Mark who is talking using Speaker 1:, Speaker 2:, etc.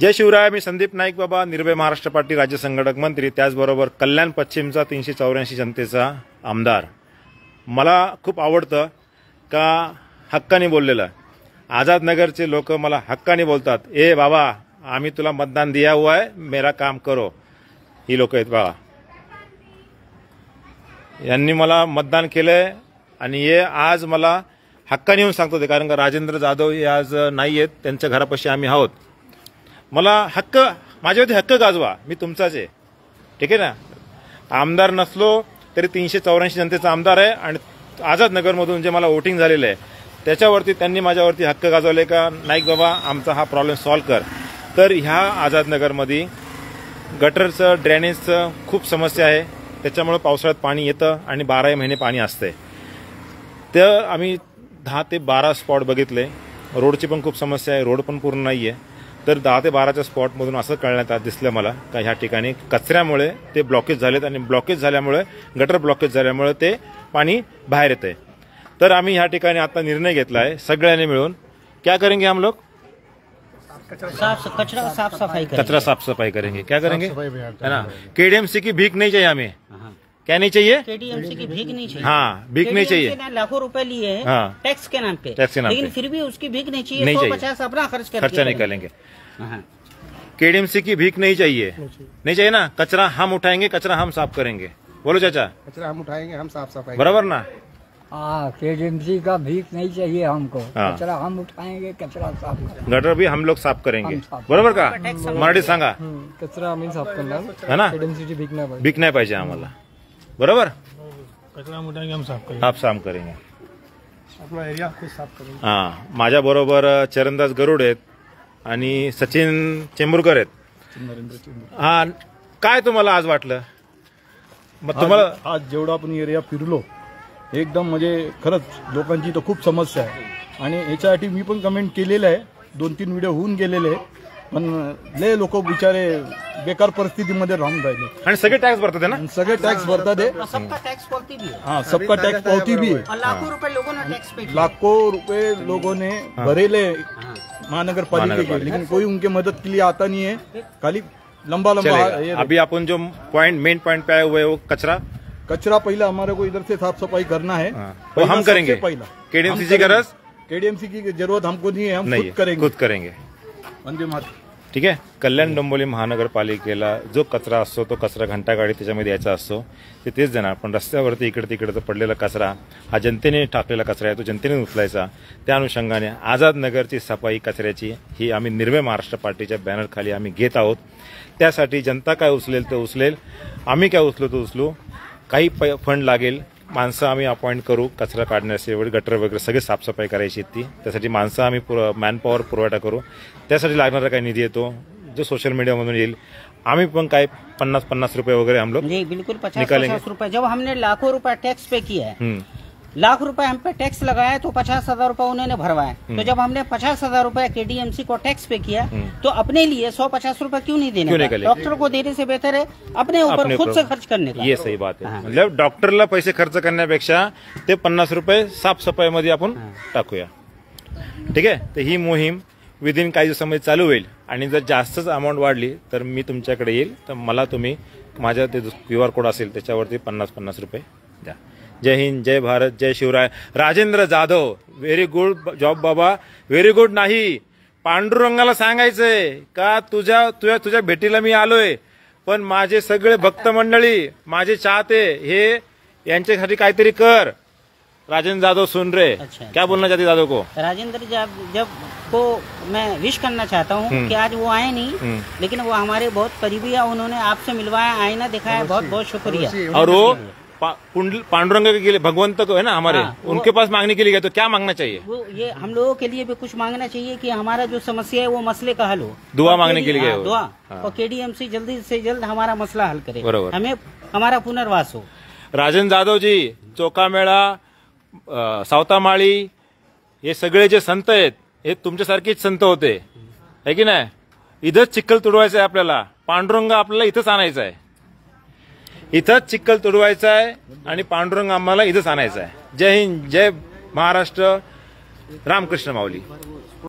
Speaker 1: जय शिवराय. मी संदीप नाईक बाबा, निर्भय महाराष्ट्र पार्टी राज्य संघटक मंत्री, त्याचबरोबर कल्याण पश्चिमचा 384 जनतेचा आमदार. मला खूप आवडतं का हक्काने बोललेलं. आझाद नगरचे लोक मला हक्काने बोलतात, ए बाबा आम्ही तुला मतदान दिया हुआ है, मेरा काम करो. ही लोक आहेत बघा, यांनी मला मतदान केलंय आणि हे आज मला हक्काने येऊन सांगतो ते, कारण का राजेंद्र जाधव हे आज नाही आहेत, त्यांच्या घरापाशी आम्ही आहोत. मला हक्क, माझ्यावरती हक्क गाजवा, मी तुमचाच आहे, ठीक आहे ना. आमदार नसलो तरी 384 जनतेचा आमदार आहे आणि आझाद नगरमधून जे मला वोटिंग झालेलं आहे त्याच्यावरती त्यांनी माझ्यावरती हक्क गाजवले का नाईक बाबा आमचा हा प्रॉब्लेम सॉल्व्ह कर. तर ह्या आझाद नगरमध्ये गटरचं, ड्रेनेजचं खूप समस्या आहे. त्याच्यामुळे पावसाळ्यात पाणी येतं आणि 12 महिने पाणी असते. तर आम्ही 10 ते 12 स्पॉट बघितले. रोडची पण खूप समस्या आहे, रोड पण पूर्ण नाही आहे. तर 10 ते 12च्या स्पॉटमधून असं कळण्यात दिसलं मला का ह्या ठिकाणी कचऱ्यामुळे ते ब्लॉकेज झालेत आणि ब्लॉकेज झाल्यामुळे, गटर ब्लॉकेज झाल्यामुळे ते पाणी बाहेर येते. तर आम्ही ह्या ठिकाणी आता निर्णय घेतला आहे सगळ्यांनी मिळून, क्या करेंगे हम लोग,
Speaker 2: कचरा साफ सफाई करेंगे.
Speaker 1: कचरा साफ सफाई करेंगे. क्या करेंगे, है ना. केडीएमसी की भीख नहीं चाहिए हमें. क्या नहीं चाहिए,
Speaker 2: केडीएमसी की भीख नहीं चाहिए.
Speaker 1: हाँ, भीख नहीं चाहिए.
Speaker 2: लाखों रुपए लिए हैं
Speaker 1: हाँ,
Speaker 2: टैक्स के नाम पे,
Speaker 1: लेकिन
Speaker 2: फिर भी उसकी भीख नहीं चाहिए.
Speaker 1: नहीं चाहिए.
Speaker 2: 150 अपना
Speaker 1: खर्चा निकालेंगे. केडीएमसी की भीख नहीं चाहिए, नहीं चाहिए ना. कचरा हम उठाएंगे, कचरा हम साफ करेंगे. बोलो चाचा,
Speaker 3: कचरा हम उठाएंगे, हम साफ सफाई.
Speaker 1: बराबर ना.
Speaker 4: केडीएमसी का भीख नहीं चाहिए हमको. कचरा हम उठाएंगे, कचरा साफ करेंगे.
Speaker 1: गटर भी हम लोग साफ करेंगे. बरोबर का. मराठी सांगा.
Speaker 4: कचरा आम्ही साफ करणार,
Speaker 1: है ना.
Speaker 4: केडीएमसीची भीक नाही पाहिजे.
Speaker 1: भीक नाही पाहिजे आम्हाला. बरोबर.
Speaker 4: कचरा हम उठाएंगे, हम साफ करेंगे.
Speaker 1: आप साफ करेंगे.
Speaker 3: आपला एरिया खुद साफ करेंगे.
Speaker 1: हा, माझ्या बरोबर चरणदास गरुड आहेत आणि सचिन चेंबूरकर आहेत. हा, काय तुम्हाला आज वाटलं. मग तुम्हाला
Speaker 5: आज जेवढा आपण एरिया फिरलो एकदम म्हणजे खरंच लोकांची तर खूप समस्या आहे आणि याच्यासाठी मी पण कमेंट केलेलं आहे. 2-3 व्हिडिओ होऊन गेलेले आहे, पण लय लोक बिचारे बेकार परिस्थितीमध्ये राहून राहिले
Speaker 1: आणि सगळे टॅक्स भरतात ना.
Speaker 5: सगळे टॅक्स भरतात आहे.
Speaker 2: सबका टैक्स पावती भी है.
Speaker 5: हाँ, सबका टैक्स पावती भी है.
Speaker 2: लाखों रुपए लोगों ने टैक्स पे किया.
Speaker 5: लाखों रुपए लोगों ने भरेले महानगर पालिका के, लेकिन कोई उनके मदद के लिए आता नहीं है. खाली लंबा
Speaker 1: अभी अपन जो मेन पॉइंट पे आए हुए वो
Speaker 5: कचरा पहला हमारे को इधर से साफ सफाई करना है.
Speaker 1: वो हम करेंगे.
Speaker 5: पहला
Speaker 1: केडीएमसी की गरज,
Speaker 5: केडीएमसी की जरूरत हमको नहीं है, हम खुद करेंगे.
Speaker 1: वंदे मातरम. ठीक आहे. कल्याण डोंबिवली महानगरपालिकेला जो कचरा असतो तो कचरा घंटागाडी त्याच्यामध्ये यायचा असतो, ते तेच देणार. पण रस्त्यावरती इकडे तिकडे पडलेला कचरा हा जनतेने टाकलेला कचरा आहे, तो जनतेने उचलायचा. त्या अनुषंगाने आझाद नगरची सफाई कचऱ्याची ही आम्ही निर्भय महाराष्ट्र पार्टीच्या बॅनरखाली आम्ही घेत आहोत. त्यासाठी जनता काय उचलेल ते उचलेल, आम्ही काय उचलू तो उचलू. काही फंड लागेल, माणसं आम्ही अपॉइंट करू कचरा काढण्याचे, गटर वगैरे सगळे साफसफाई करायची ती. त्यासाठी माणसं आम्ही मॅनपॉवर पुरवठा करू. त्यासाठी लागणारा काही निधी येतो जो सोशल मीडियामधून येईल. आम्ही पण काय 50-50 रुपये वगैरे हम लोग
Speaker 2: बिल्कुल 50 रुपये. जब हमने लाखों रुपए टैक्स पे किया है, लाख रुपए हम पे टैक्स लगाया तो 50,000 रुपए उन्होंने भरवाए. तो जब हमने 50,000 रुपए केडीएमसी को टैक्स पे किया तो अपने लिए 150 रुपए क्यों नहीं देने का? डॉक्टर को देने से बेहतर है अपने ऊपर खुद से खर्च करने का.
Speaker 1: ये सही बात आहे. मतलब डॉक्टरला पैसे खर्च करण्यापेक्षा ते 50 रुपये साफसफाईमध्ये आपण टाकूया. ठीक आहे. तर ही मोहीम विदिन काही दिवसामध्ये चालू होईल आणि जर जास्तच अमाऊंट वाढली तर मी तुमच्याकडे येईल. तर मला तुम्ही माझ्या ते QR कोड असेल त्याच्यावरती 50-50 रुपये द्या. जय हिंद, जय भारत, जय Shivray. Rajendra Jadhav, very good job बाबा, व्हेरी गुड. नाही, पांडुरंगाला सांगायचंय का तुझ्या भेटीला मी आलोय, पण माझे सगळे भक्त मंडळी, माझे चाहते हे यांच्यासाठी काहीतरी कर. राजेंद्र जाधव सुन रहे.
Speaker 2: अच्छा,
Speaker 1: क्या बोलना चाहते जाधव को.
Speaker 2: राजेंद्र जब को मैं विश करना चाहता हूँ कि आज वो आए नहीं, लेकिन वो हमारे बहुत करीबी है. उन्होंने आपसे मिलवाया, आईना दिखाया, बहुत बहुत शुक्रिया.
Speaker 1: और वो पांडुरंग के लिए भगवंत को है ना हमारे, उनके पास मांगने के लिए गए तो क्या मांगना चाहिए.
Speaker 2: वो ये हम लोगों के लिए भी कुछ मांगना चाहिए कि हमारा जो समस्या है वो मसले का हल हो.
Speaker 1: दुआ मांगने के लिए गए.
Speaker 2: दुआ. और केडीएमसी जल्दी से जल्द हमारा मसला हल करे,
Speaker 1: बरोबर,
Speaker 2: हमें हमारा पुनर्वास हो.
Speaker 1: राजेंद्र जाधव जी, चोकामेळा, सावतामाळी, हे सगळे जे संत आहेत हे तुमच्यासारखेच संत होते, है की नाही. इथंच चिखल तुडवायचं आहे आपल्याला. पांडुरंग आपल्याला इथंच आणायचा आहे. इथंच चिखल तुडवायचा आहे आणि पांडुरंग आम्हाला इथंच आणायचा आहे. जय हिंद, जय महाराष्ट्र, रामकृष्ण माऊली.